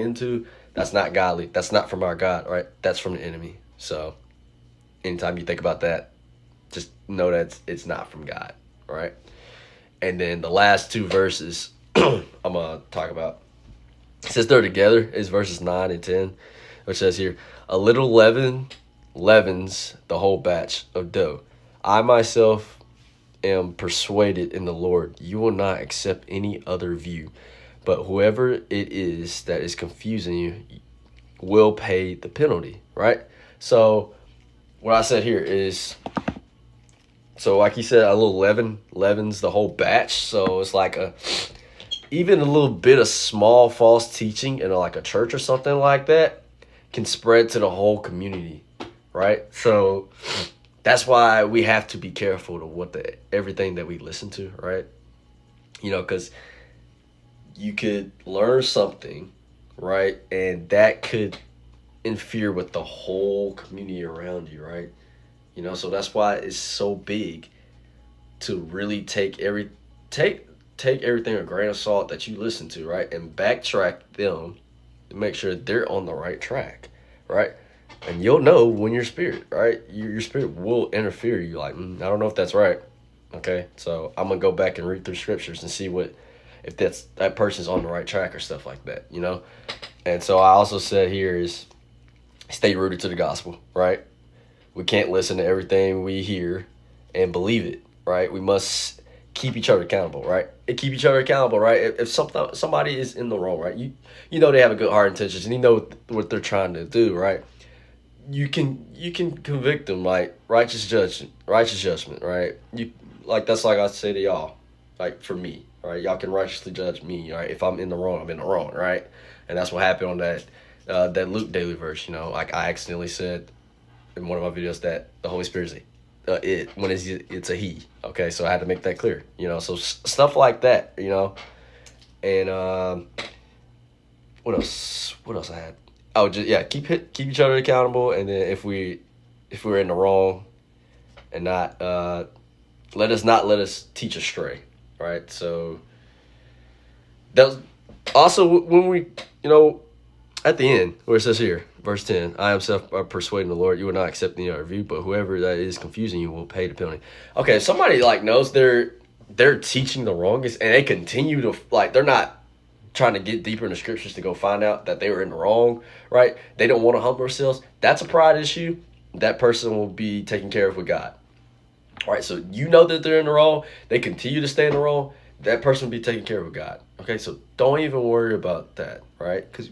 into, that's not godly. That's not from our God, right? That's from the enemy. So anytime you think about that, just know that it's not from God, right? And then the last two verses I'm gonna talk about, since they're together, is verses 9 and 10, which says here, a little leaven leavens the whole batch of dough. I myself am persuaded in the Lord, you will not accept any other view, but whoever it is that is confusing you will pay the penalty, right? So what I said here is, so like he said, a little leaven leavens the whole batch. So it's like even a little bit of small false teaching in like a church or something like that can spread to the whole community, right? So that's why we have to be careful to everything that we listen to, right? Because you could learn something, right, and that could interfere with the whole community around you, right? So that's why it's so big to really take everything a grain of salt that you listen to, right, and backtrack them to make sure they're on the right track, right? And you'll know when your spirit, right, your spirit will interfere. You like, I don't know if that's right. Okay, so I'm gonna go back and read through scriptures and see if that person's on the right track or stuff like that, And so I also said here is stay rooted to the gospel, right? We can't listen to everything we hear and believe it, right? We must keep each other accountable, right? And keep each other accountable, right? If somebody is in the wrong, right? You know they have a good heart intentions and you know what they're trying to do, right? You can convict them like righteous judgment, right? That's like I say to y'all, like for me, right? Y'all can righteously judge me, right? If I'm in the wrong, I'm in the wrong, right? And that's what happened on that Luke daily verse. Like I accidentally said in one of my videos that the Holy Spirit is it when it's a he. Okay, so I had to make that clear. So stuff like that. And what else? What else I had? Oh, just keep each other accountable, and then if we're in the wrong, and not let us teach astray, right? So that was also when we at the end where it says here, verse 10, I am persuaded in the Lord, you will not accept any other view, but whoever that is confusing you will pay the penalty. Okay, if somebody knows they're teaching the wrongest and they continue to they're not trying to get deeper in the scriptures to go find out that they were in the wrong, right? They don't want to humble themselves. That's a pride issue. That person will be taken care of with God. All right, so that they're in the wrong. They continue to stay in the wrong. That person will be taken care of with God. Okay, so don't even worry about that, right? Because